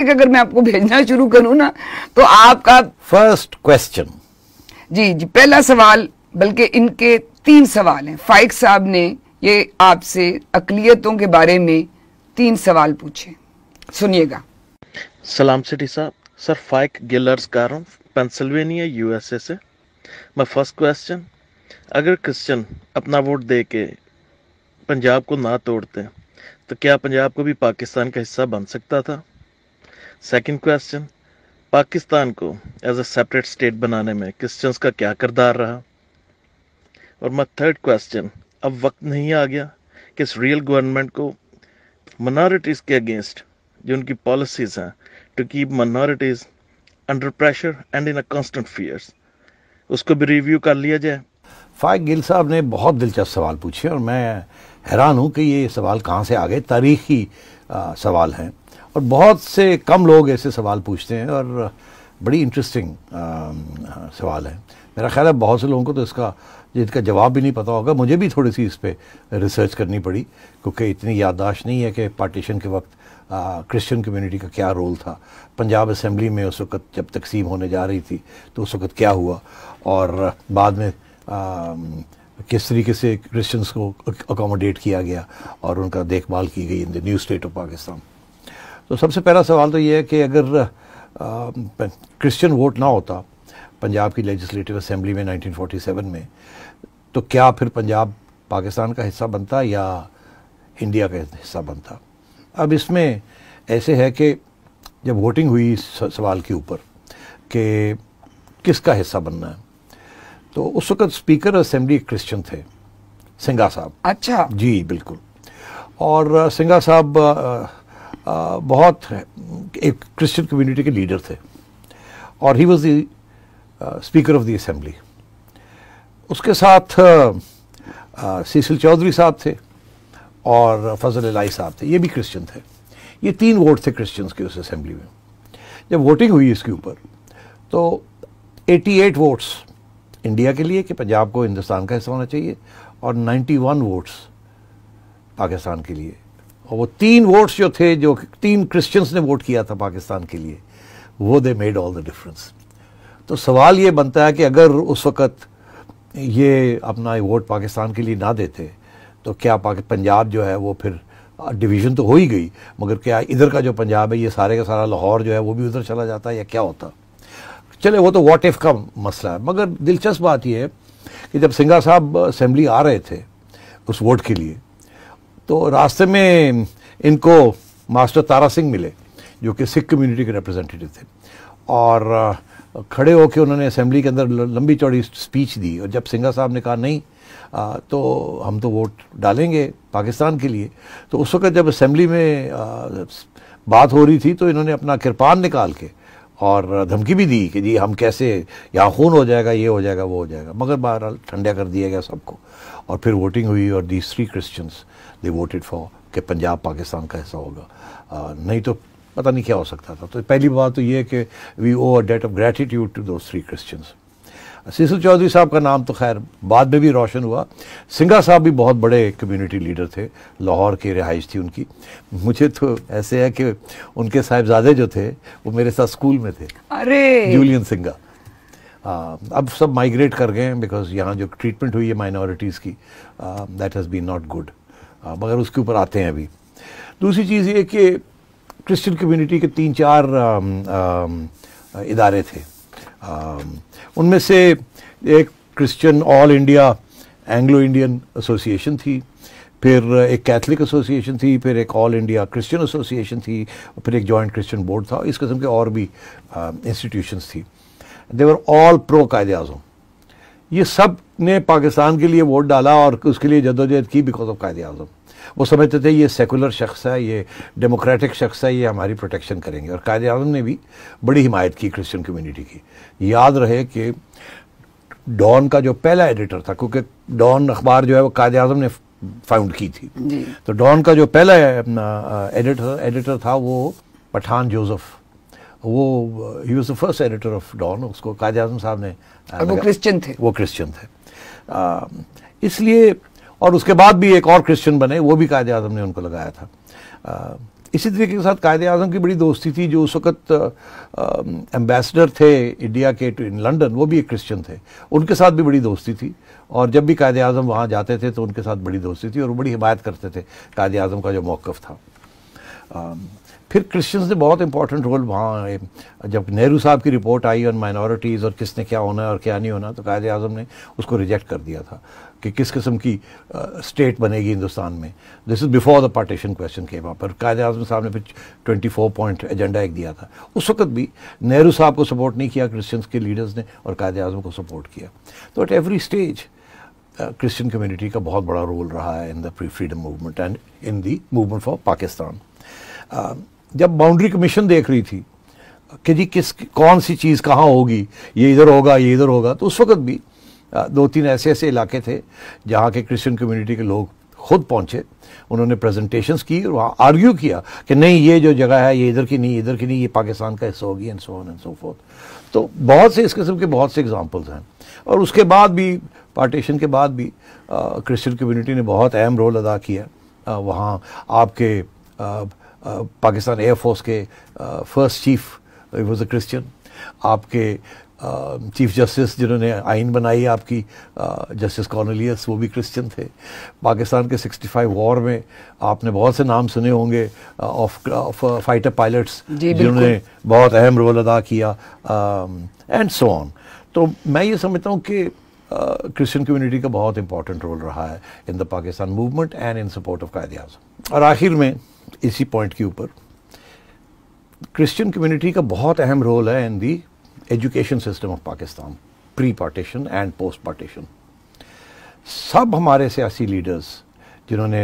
अगर मैं आपको भेजना शुरू करूं ना तो आपका फर्स्ट क्वेश्चन। जी जी, पहला सवाल, बल्कि इनके 3 सवाल हैं। फाइक साहब ने ये आपसे अकलियतों के बारे में 3 सवाल पूछे, सुनिएगा। सलाम सिटी साहब, सर फाइक गिलर्स कर रहा हूँ पेंसिल्वेनिया यूएसए से। माय फर्स्ट क्वेश्चन, अगर क्रिश्चियन अपना वोट दे के पंजाब को ना तोड़ते तो क्या पंजाब को भी पाकिस्तान का हिस्सा बन सकता था? सेकंड क्वेश्चन, पाकिस्तान को एज अ सेपरेट स्टेट बनाने में क्रिश्चियंस का क्या किरदार रहा? और माय थर्ड क्वेश्चन, अब वक्त नहीं आ गया कि इस रियल गवर्नमेंट को माइनॉरिटीज़ के अगेंस्ट जो उनकी पॉलिसीज हैं to keep minorities under pressure and in a constant fears, उसको भी रिव्यू कर लिया जाए? फाइक गिल साहब ने बहुत दिलचस्प सवाल पूछे और मैं हैरान हूँ कि ये सवाल कहाँ से आ गए। तारीखी सवाल हैं और बहुत से कम लोग ऐसे सवाल पूछते हैं और बड़ी इंटरेस्टिंग सवाल है। मेरा ख्याल है बहुत से लोगों को तो इसका जवाब भी नहीं पता होगा। मुझे भी थोड़ी सी इस पर रिसर्च करनी पड़ी क्योंकि इतनी याददाश्त नहीं है कि पार्टीशन के वक्त क्रिश्चियन कम्युनिटी का क्या रोल था। पंजाब असेंबली में उस वक्त जब तकसीम होने जा रही थी तो उस वक्त क्या हुआ और बाद में किस तरीके से क्रिश्चियंस को अकोमोडेट किया गया और उनका देखभाल की गई in the new state of Pakistan. तो सबसे पहला सवाल तो ये है कि अगर क्रिश्चियन वोट ना होता पंजाब की लेजिस्लेटिव असेंबली में 1947 में, तो क्या फिर पंजाब पाकिस्तान का हिस्सा बनता या इंडिया का हिस्सा बनता? अब इसमें ऐसे है कि जब वोटिंग हुई इस सवाल के ऊपर कि किसका हिस्सा बनना है, तो उस वक्त स्पीकर असेंबली क्रिश्चियन थे, सिंघा साहब। अच्छा जी बिल्कुल। और सिंघा साहब बहुत एक क्रिश्चियन कम्युनिटी के लीडर थे और ही was the speaker of the assembly. उसके साथ सीसिल चौधरी साहब थे और फजल इलाही साहब थे, ये भी क्रिश्चियन थे। ये 3 वोट थे क्रिश्चियंस के उस असेंबली में। जब वोटिंग हुई इसके ऊपर तो 88 वोट्स इंडिया के लिए कि पंजाब को हिंदुस्तान का हिस्सा होना चाहिए और 91 वोट्स पाकिस्तान के लिए। और वो 3 वोट्स जो थे, जो 3 क्रिश्चियंस ने वोट किया था पाकिस्तान के लिए, वो they made all the difference. तो सवाल ये बनता है कि अगर उस वक़्त ये अपना वोट पाकिस्तान के लिए ना देते तो क्या पंजाब जो है वो फिर डिवीज़न तो हो ही गई, मगर क्या इधर का जो पंजाब है ये सारे का सारा लाहौर जो है वो भी उधर चला जाता या क्या होता? चले वो तो व्हाट इफ का मसला है। मगर दिलचस्प बात यह है कि जब सिंघा साहब असेंबली आ रहे थे उस वोट के लिए तो रास्ते में इनको मास्टर तारा सिंह मिले जो कि सिख कम्युनिटी के रिप्रेजेंटेटिव थे और खड़े होकर उन्होंने असेंबली के अंदर लंबी चौड़ी स्पीच दी। और जब सिंघा साहब ने कहा नहीं तो हम तो वोट डालेंगे पाकिस्तान के लिए, तो उस वक्त जब असेंबली में बात हो रही थी तो इन्होंने अपना किरपान निकाल के और धमकी भी दी कि जी हम कैसे, यहाँ खून हो जाएगा, ये हो जाएगा, वो हो जाएगा। मगर बहरहाल ठंडा कर दिया गया सबको और फिर वोटिंग हुई और these 3 Christians they voted for कि पंजाब पाकिस्तान का हिस्सा होगा, नहीं तो पता नहीं क्या हो सकता था। तो पहली बात तो ये है कि we owe a debt of gratitude to those 3 Christians. Cecil Chaudhry साहब का नाम तो खैर बाद में भी रोशन हुआ। सिंघा साहब भी बहुत बड़े कम्युनिटी लीडर थे, लाहौर की रिहाइश थी उनकी। मुझे तो ऐसे है कि उनके साहिबजादे जो थे वो मेरे साथ स्कूल में थे। अरे जूलियन सिंघा। अब सब माइग्रेट कर गए हैं बिकॉज यहाँ जो ट्रीटमेंट हुई है माइनॉरिटीज़ की that has been not good, मगर उसके ऊपर आते हैं अभी। दूसरी चीज़ ये कि क्रिश्चियन कम्युनिटी के 3-4 इदारे थे। उनमें से एक Christian all India Anglo Indian association थी, फिर एक कैथलिक एसोसिएशन थी, फिर एक ऑल इंडिया क्रिश्चियन एसोसिएशन थी, फिर एक जॉइंट क्रिश्चियन बोर्ड था। इस किस्म के और भी इंस्टीट्यूशंस थी। दे वर ऑल प्रो कायदे आज़म। ये सब ने पाकिस्तान के लिए वोट डाला और उसके लिए जद्दोजहद की बिकॉज ऑफ कायदे आज़म। वो समझते थे ये सेकुलर शख्स है, ये डेमोक्रेटिक शख्स है, ये हमारी प्रोटेक्शन करेंगे। और कायदे आज़म ने भी बड़ी हिमायत की क्रिश्चियन कम्युनिटी की। याद रहे कि डॉन का जो पहला एडिटर था, क्योंकि डॉन अखबार जो है वो कायदे आज़म ने फाउंड की थी, तो डॉन का जो पहला एडिटर था वो पठान जोसेफ, वो ही was the first editor of Dawn. उसको कायदे आज़म साहब ने, वो क्रिश्चियन थे, वो क्रिश्चियन थे इसलिए। और उसके बाद भी एक और क्रिश्चियन बने, वो भी कायदे आज़म ने उनको लगाया था। इसी तरीके के साथ कायदे आज़म की बड़ी दोस्ती थी। जो उस वक्त एम्बेसडर थे इंडिया के इन लंदन, वो भी एक क्रिश्चियन थे, उनके साथ भी बड़ी दोस्ती थी। और जब भी कायदे आज़म वहाँ जाते थे तो उनके साथ बड़ी दोस्ती थी और वो बड़ी हिमायत करते थे कायदे आज़म का जो मौक़िफ़ था। फिर क्रिश्चियंस ने बहुत इंपॉर्टेंट रोल वहाँ, जब नेहरू साहब की रिपोर्ट आई ऑन माइनॉरिटीज़ और किसने क्या होना है और क्या नहीं होना, तो कायदे आज़म ने उसको रिजेक्ट कर दिया था कि किस किस्म की स्टेट बनेगी हिंदुस्तान में। This is before the partition question के वहाँ पर कायदे आज़म साहब ने फिर 24 पॉइंट एजेंडा एक दिया था। उस वक्त भी नेहरू साहब को सपोर्ट नहीं किया क्रिश्चियंस के लीडर्स ने और कायदे आज़म को सपोर्ट किया। तो at every stage Christian community का बहुत बड़ा रोल रहा है in the pre freedom movement and in the movement for Pakistan. जब बाउंड्री कमीशन देख रही थी कि जी कौन सी चीज़ कहाँ होगी, ये इधर होगा ये इधर होगा, तो उस वक्त भी 2-3 ऐसे इलाके थे जहाँ के क्रिश्चियन कम्युनिटी के लोग खुद पहुँचे, उन्होंने प्रेजेंटेशंस की और वहाँ आर्ग्यू किया कि नहीं ये जो जगह है ये इधर की नहीं, इधर की नहीं, ये पाकिस्तान का हिस्सा होगी and so on and so fourth. तो बहुत से इस किस्म के बहुत से एग्जांपल्स हैं। और उसके बाद भी पार्टीशन के बाद भी क्रिश्चियन कम्युनिटी ने बहुत अहम रोल अदा किया। वहाँ आपके पाकिस्तान एयरफोर्स के first chief was a Christian, आपके चीफ जस्टिस जिन्होंने आइन बनाई आपकी जस्टिस कॉर्नेलियस, वो भी क्रिश्चियन थे। पाकिस्तान के 65 वॉर में आपने बहुत से नाम सुने होंगे ऑफ फाइटर पायलट्स जिन्होंने बहुत अहम रोल अदा किया एंड सो ऑन। तो मैं ये समझता हूँ कि क्रिश्चियन कम्युनिटी का बहुत इंपॉर्टेंट रोल रहा है in the Pakistan movement and in support of कायदे आज़म। और आखिर में इसी पॉइंट के ऊपर क्रिश्चियन कम्युनिटी का बहुत अहम रोल है in the education system of Pakistan, pre partition and post partition. सब हमारे सियासी लीडर्स जिन्होंने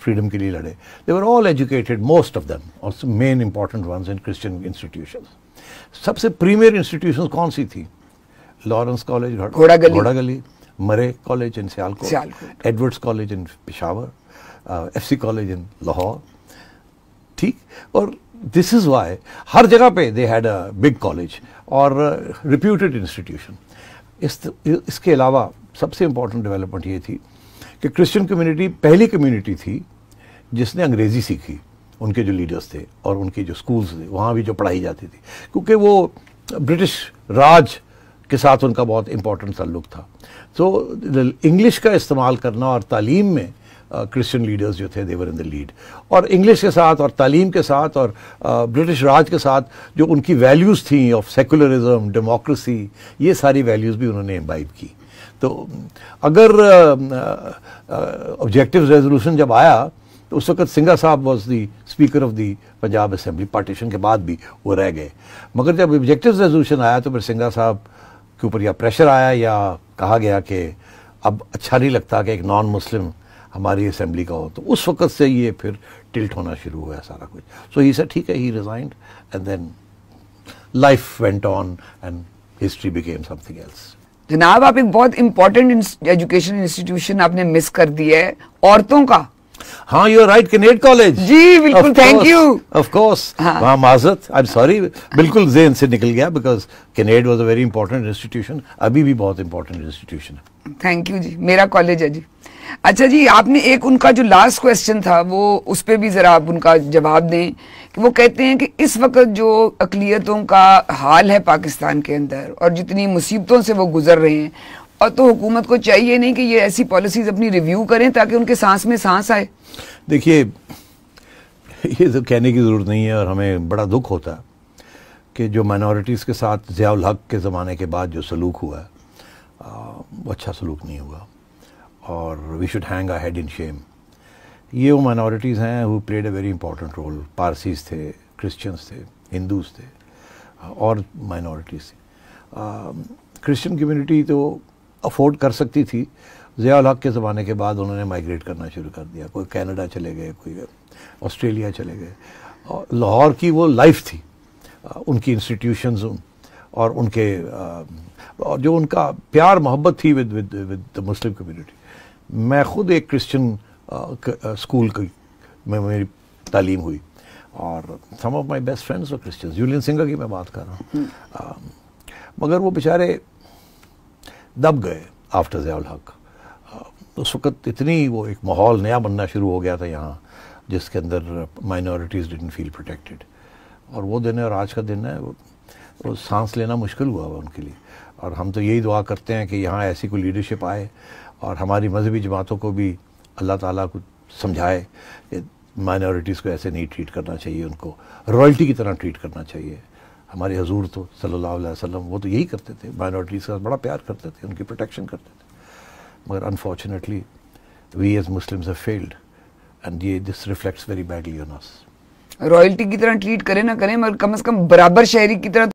फ्रीडम के लिए लड़े, they were all educated, most of them, और main important ones in Christian institutions. सबसे प्रीमियर इंस्टीट्यूशंस कौन सी थी? लॉरेंस कॉलेज घोड़ा Gali, Murray college in Sialkot, Edwardes college in Peshawar, FC college in Lahore, ठीक। और दिस इज़ वाई हर जगह पे they had a big college और रिप्यूटेड इंस्टीट्यूशन। इसके अलावा सबसे इम्पॉर्टेंट डेवलपमेंट ये थी कि क्रिश्चियन कम्युनिटी पहली कम्युनिटी थी जिसने अंग्रेज़ी सीखी। उनके जो लीडर्स थे और उनके जो स्कूल्स थे वहाँ भी जो पढ़ाई जाती थी, क्योंकि वो ब्रिटिश राज के साथ उनका बहुत इम्पोर्टेंट ताल्लुक था। तो इंग्लिश का इस्तेमाल करना और तालीम में क्रिश्चियन लीडर्स जो थे देवर इन द लीड। और इंग्लिश के साथ और तालीम के साथ और ब्रिटिश राज के साथ जो उनकी वैल्यूज़ थी ऑफ सेकुलरिज्म, डेमोक्रेसी, ये सारी वैल्यूज़ भी उन्होंने इम्बाइब की। तो अगर ऑब्जेक्टिव रेजोल्यूशन जब आया तो उस वक्त सिंघा साहब was the speaker of the Punjab assembly, partition के बाद भी वो रह गए। मगर जब ऑब्जेक्टिव रेजोल्यूशन आया तो फिर सिंघा साहब के ऊपर या प्रेशर आया या कहा गया कि अब अच्छा नहीं लगता कि एक नॉन मुस्लिम हमारी असेंबली का हो। तो उस वक्त से ये फिर टिल्ट होना शुरू हुआ सारा कुछ। सो ही सेड ठीक है, he resigned and then life went on and history became something else. जनाब, आप एक बहुत इंपॉर्टेंट एजुकेशन इंस्टीट्यूशन आपने मिस कर दिया है, औरतों का। हाँ, you are right, Kinnaird college. जी बिल्कुल, थैंक यू। ऑफ कोर्स, वहाँ माजरत, आई एम सॉरी, बिल्कुल ज़हन से निकल गया, because canned was a very important institution, अभी भी बहुत इंपॉर्टेंट इंस्टीट्यूशन है। थैंक यू जी, मेरा कॉलेज है जी। अच्छा जी, आपने एक उनका जो लास्ट क्वेश्चन था वो उस पर भी ज़रा आप उनका जवाब दें कि वो कहते हैं कि इस वक्त जो अक़लियतों का हाल है पाकिस्तान के अंदर और जितनी मुसीबतों से वो गुजर रहे हैं, और तो हुकूमत को चाहिए नहीं कि ये ऐसी पॉलिसीज अपनी रिव्यू करें ताकि उनके सांस में सांस आए। देखिए, ये तो कहने की ज़रूरत नहीं है और हमें बड़ा दुख होता है कि जो माइनॉरिटीज़ के साथ ज़ियाउल हक के ज़माने के बाद जो सलूक हुआ है वो अच्छा सलूक नहीं हुआ और we should hang our head in shame. ये वो माइनॉरिटीज़ हैं who played a very important role. Parsis थे, क्रिश्चियंस थे, हिंदूज़ थे और माइनॉरिटीज़ थी। क्रिश्चियन कम्युनिटी तो अफोर्ड कर सकती थी, ज़ियाउल हक के ज़माने के बाद उन्होंने माइग्रेट करना शुरू कर दिया। कोई कनाडा चले गए, कोई ऑस्ट्रेलिया चले गए। और लाहौर की वो लाइफ थी, उनकी इंस्टीट्यूशंस और उनके और जो उनका प्यार मोहब्बत थी विद द मुस्लिम कम्युनिटी। मैं ख़ुद एक क्रिश्चियन स्कूल में मेरी तालीम हुई और some of my best friends were Christians. Julian Singer की मैं बात कर रहा हूँ, मगर वो बेचारे दब गए आफ्टर ज़ियाउल हक। उस वक़्त इतनी वो एक माहौल नया बनना शुरू हो गया था यहाँ, जिसके अंदर माइनॉरिटीज़ डिडंट फील प्रोटेक्टेड, और वो दिन है और आज का दिन है वो सांस लेना मुश्किल हुआ उनके लिए। और हम तो यही दुआ करते हैं कि यहाँ ऐसी कोई लीडरशिप आए और हमारी मजहबी जमातों को भी अल्लाह ताला को समझाए कि माइनॉरिटीज़ को ऐसे नहीं ट्रीट करना चाहिए, उनको रॉयल्टी की तरह ट्रीट करना चाहिए। हमारे हजूर तो सल्लल्लाहु अलैहि वसल्लम वो तो यही करते थे, माइनॉरिटीज़ का बड़ा प्यार करते थे, उनकी प्रोटेक्शन करते थे। मगर unfortunately we as Muslims have failed and ये this reflects very badly on us. Royalty की तरह ट्रीट करें ना करें, मगर कम से कम बराबर शहरी की तरह